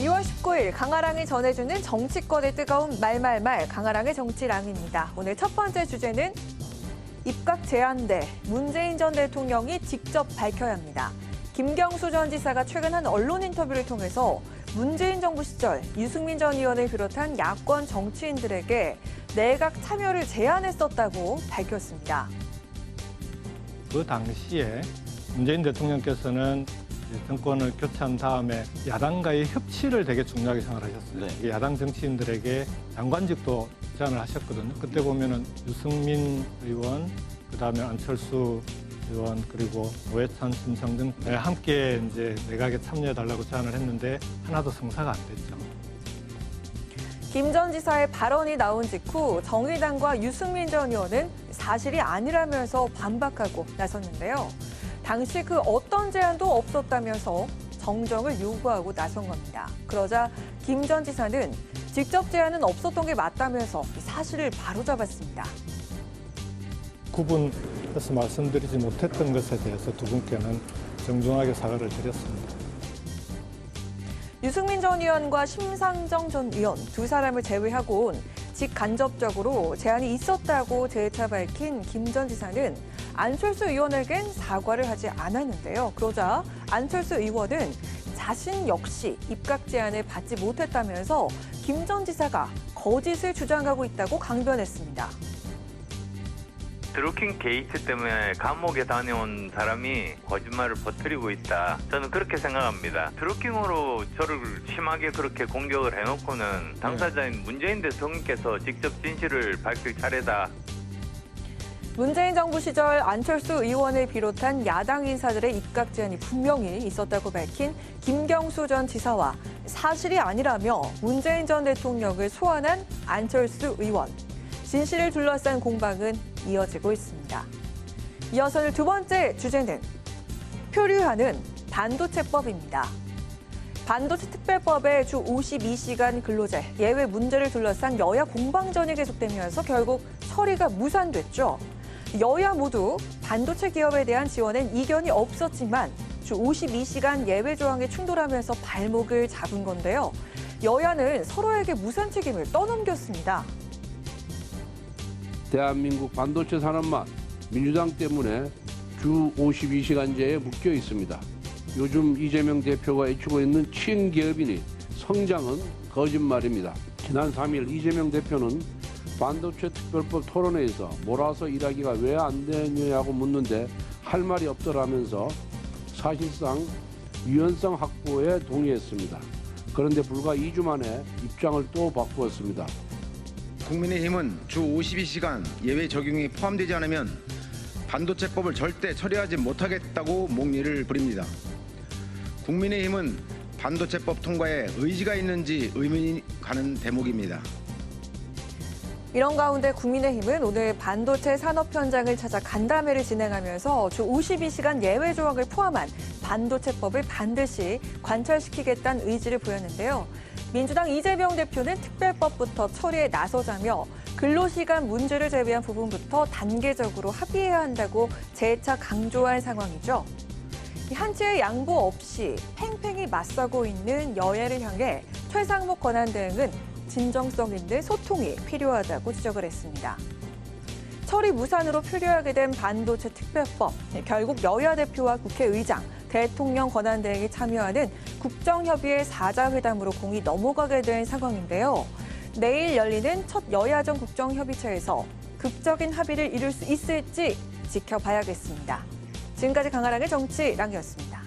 2월 19일 강아랑이 전해주는 정치권의 뜨거운 말말말 강아랑의 정치랑입니다. 오늘 첫 번째 주제는 입각 제한대 문재인 전 대통령이 직접 밝혀야 합니다. 김경수 전 지사가 최근 한 언론 인터뷰를 통해서 문재인 정부 시절 유승민 전 의원을 비롯한 야권 정치인들에게 내각 참여를 제안했었다고 밝혔습니다. 그 당시에 문재인 대통령께서는 정권을 교체한 다음에 야당과의 협치를 되게 중요하게 생각하셨어요. 네. 야당 정치인들에게 장관직도 제안을 하셨거든요. 그때 보면은 유승민 의원, 그다음에 안철수 의원, 그리고 오해찬, 심상정 함께 이제 내각에 참여해달라고 제안을 했는데 하나도 성사가 안 됐죠. 김 전 지사의 발언이 나온 직후 정의당과 유승민 전 의원은 사실이 아니라면서 반박하고 나섰는데요. 당시 그 어떤 제안도 없었다면서 정정을 요구하고 나선 겁니다. 그러자 김 전 지사는 직접 제안은 없었던 게 맞다면서 사실을 바로잡았습니다. 구분해서 말씀드리지 못했던 것에 대해서 두 분께는 정중하게 사과를 드렸습니다. 유승민 전 의원과 심상정 전 의원 두 사람을 제외하고는 직간접적으로 제안이 있었다고 재차 밝힌 김 전 지사는 안철수 의원에겐 사과를 하지 않았는데요. 그러자 안철수 의원은 자신 역시 입각 제안을 받지 못했다면서 김 전 지사가 거짓을 주장하고 있다고 강변했습니다. 드루킹 게이트 때문에 감옥에 다녀온 사람이 거짓말을 퍼뜨리고 있다. 저는 그렇게 생각합니다. 드루킹으로 저를 심하게 그렇게 공격을 해놓고는 당사자인 문재인 대통령께서 직접 진실을 밝힐 차례다. 문재인 정부 시절 안철수 의원을 비롯한 야당 인사들의 입각 제안이 분명히 있었다고 밝힌 김경수 전 지사와 사실이 아니라며 문재인 전 대통령을 소환한 안철수 의원. 진실을 둘러싼 공방은 이어지고 있습니다. 이어서 오늘 두 번째 주제는 표류하는 반도체법입니다. 반도체 특별법의 주 52시간 근로제 예외 문제를 둘러싼 여야 공방전이 계속되면서 결국 처리가 무산됐죠. 여야 모두 반도체 기업에 대한 지원엔 이견이 없었지만 주 52시간 예외 조항에 충돌하면서 발목을 잡은 건데요. 여야는 서로에게 무산 책임을 떠넘겼습니다. 대한민국 반도체 산업만 민주당 때문에 주 52시간제에 묶여 있습니다. 요즘 이재명 대표가 외치고 있는 친기업이니 성장은 거짓말입니다. 지난 3일 이재명 대표는 반도체 특별법 토론회에서 몰아서 일하기가 왜 안 되느냐고 묻는데 할 말이 없더라면서 사실상 유연성 확보에 동의했습니다. 그런데 불과 2주 만에 입장을 또 바꾸었습니다. 국민의힘은 주 52시간 예외 적용이 포함되지 않으면 반도체법을 절대 처리하지 못하겠다고 목리를 부립니다. 국민의힘은 반도체법 통과에 의지가 있는지 의문이 가는 대목입니다. 이런 가운데 국민의힘은 오늘 반도체 산업 현장을 찾아 간담회를 진행하면서 주 52시간 예외 조항을 포함한 반도체법을 반드시 관철시키겠다는 의지를 보였는데요. 민주당 이재명 대표는 특별법부터 처리에 나서자며 근로시간 문제를 제외한 부분부터 단계적으로 합의해야 한다고 재차 강조한 상황이죠. 한치의 양보 없이 팽팽히 맞서고 있는 여야를 향해 최상목 권한대행은 진정성 있는 소통이 필요하다고 지적을 했습니다. 처리 무산으로 표류하게 된 반도체 특별법, 결국 여야 대표와 국회의장, 대통령 권한대행이 참여하는 국정협의회 4자 회담으로 공이 넘어가게 된 상황인데요. 내일 열리는 첫 여야정 국정협의체에서 극적인 합의를 이룰 수 있을지 지켜봐야겠습니다. 지금까지 강아랑의 정치랑이었습니다.